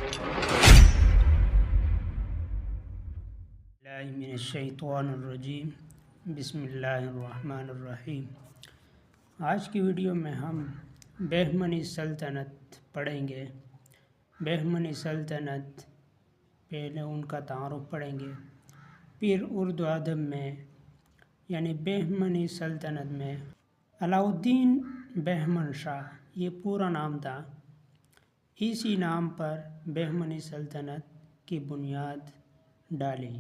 اللہ من الشیطان الرجیم بسم اللہ الرحمن الرحیم۔ آج کی ویڈیو میں ہم بہمنی سلطنت پڑھیں گے۔ بہمنی سلطنت پہلے ان کا تعارف پڑھیں گے، پھر اردو ادب میں یعنی بہمنی سلطنت میں علاؤالدین بہمن شاہ یہ پورا نام تھا، اسی نام پر بہمنی سلطنت کی بنیاد ڈالی۔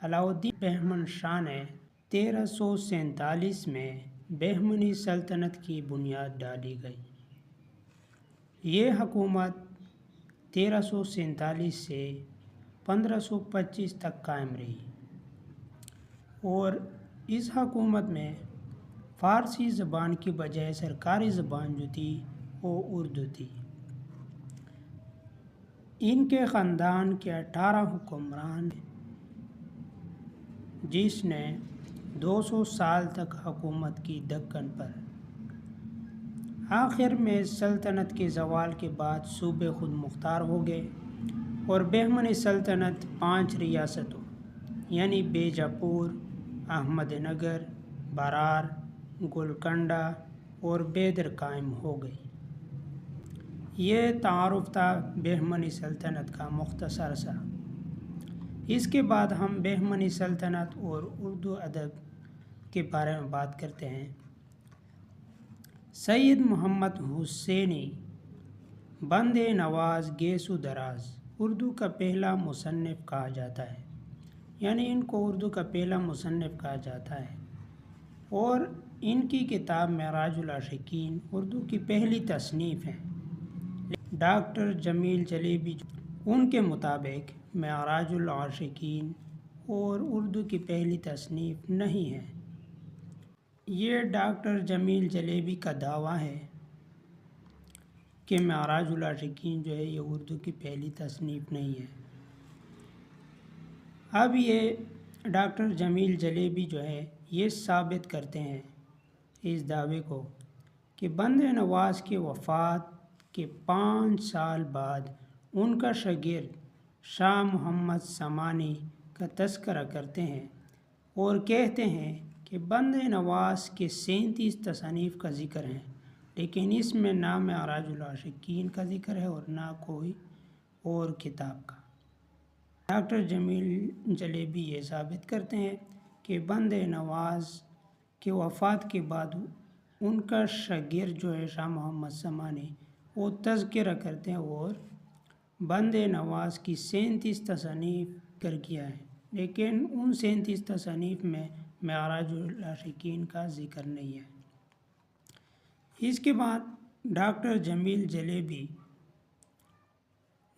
علاؤالدین بہمن شاہ نے 1347 میں بہمنی سلطنت کی بنیاد ڈالی گئی۔ یہ حکومت 1347 سے 1525 تک قائم رہی اور اس حکومت میں فارسی زبان کی بجائے سرکاری زبان جو تھی وہ اردو تھی۔ ان کے خاندان کے 18 حکمران جس نے 200 سال تک حکومت کی دکن پر۔ آخر میں سلطنت کے زوال کے بعد صوبے خود مختار ہو گئے اور بہمنی سلطنت 5 ریاستوں یعنی بیجاپور، احمد نگر، برار، گولکنڈہ اور بیدر قائم ہو گئی۔ یہ تعارف تھا بہمنی سلطنت کا مختصر سا۔ اس کے بعد ہم بہمنی سلطنت اور اردو ادب کے بارے میں بات کرتے ہیں۔ سید محمد حسینی بند نواز گیسو دراز اردو کا پہلا مصنف کہا جاتا ہے، یعنی ان کو اردو کا پہلا مصنف کہا جاتا ہے، اور ان کی کتاب معراج العاشقین اردو کی پہلی تصنیف ہے۔ ڈاکٹر جمیل چلیبی ان کے مطابق معراج العاشقین اور اردو کی پہلی تصنیف نہیں ہے۔ یہ ڈاکٹر جمیل چلیبی کا دعویٰ ہے کہ معراج العاشقین جو ہے یہ اردو کی پہلی تصنیف نہیں ہے۔ اب یہ ڈاکٹر جمیل چلیبی جو ہے یہ ثابت کرتے ہیں اس دعوے کو کہ بند نواز کی وفات کے 5 سال بعد ان کا شاگرد شاہ محمد سمانی کا تذکرہ کرتے ہیں اور کہتے ہیں کہ بند نواز کے 37 تصانیف کا ذکر ہے، لیکن اس میں نہ معراج العاشقین کا ذکر ہے اور نہ کوئی اور کتاب کا۔ ڈاکٹر جمیل چلیبی یہ ثابت کرتے ہیں کہ بند نواز کی وفات کے بعد ان کا شاگرد جو ہے شاہ محمد سمانی وہ تذکرہ کرتے ہیں اور بند نواز کی 37 تصانیف ذکر کیا ہے، لیکن ان 37 تصانیف میں معراج العاشقین کا ذکر نہیں ہے۔ اس کے بعد ڈاکٹر جمیل چلیبی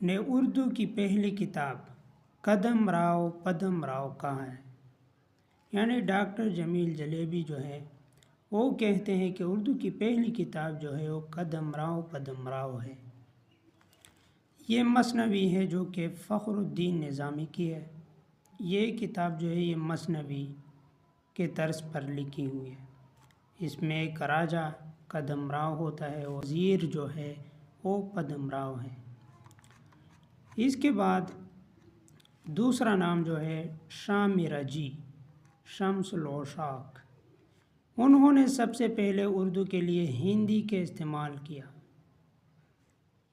نے اردو کی پہلی کتاب قدم راؤ پدم راؤ کہا ہے، یعنی ڈاکٹر جمیل چلیبی جو ہے وہ کہتے ہیں کہ اردو کی پہلی کتاب جو ہے وہ قدم راؤ پدم راؤ ہے۔ یہ مثنوی ہے جو کہ فخر الدین نظامی کی ہے۔ یہ کتاب جو ہے یہ مثنوی کے طرز پر لکھی ہوئی ہے۔ اس میں ایک راجہ قدم راؤ ہوتا ہے اور وزیر جو ہے وہ پدم راؤ ہے۔ اس کے بعد دوسرا نام جو ہے شاہ میراجی شمس العشاق، انہوں نے سب سے پہلے اردو کے لیے ہندی کے استعمال کیا۔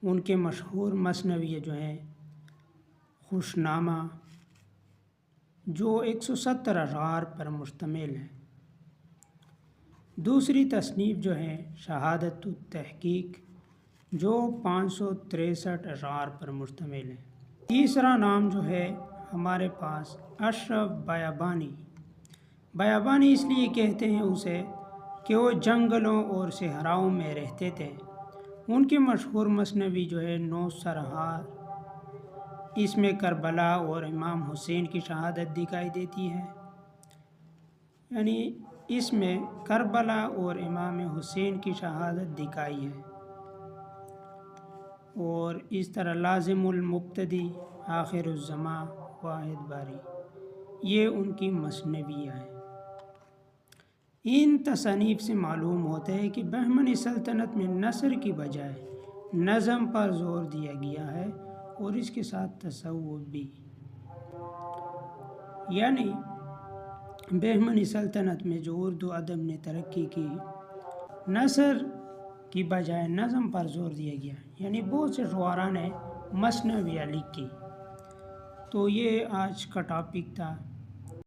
ان کے مشہور مثنوی جو ہیں خوش نامہ جو 170 اشعار پر مشتمل ہے۔ دوسری تصنیف جو ہے شہادت التحقیق جو 563 اشعار پر مشتمل ہے۔ تیسرا نام جو ہے ہمارے پاس اشرف بیابانی۔ بیابانی اس لیے کہتے ہیں اسے کہ وہ جنگلوں اور صحراؤں میں رہتے تھے۔ ان کی مشہور مثنوی جو ہے 9 سرحار، اس میں کربلا اور امام حسین کی شہادت دکھائی دیتی ہے، یعنی اس میں کربلا اور امام حسین کی شہادت دکھائی ہے، اور اس طرح لازم المبتدی، آخر الزماں، واحد باری، یہ ان کی مثنویاں ہیں۔ ان تصانیف سے معلوم ہوتا ہے کہ بہمنی سلطنت میں نثر کی بجائے نظم پر زور دیا گیا ہے اور اس کے ساتھ تصوف بھی، یعنی بہمنی سلطنت میں جو اردو ادب نے ترقی کی، نثر کی بجائے نظم پر زور دیا گیا، یعنی بہت سے شعراء نے مثنویاں لکھی۔ تو یہ آج کا ٹاپک تھا۔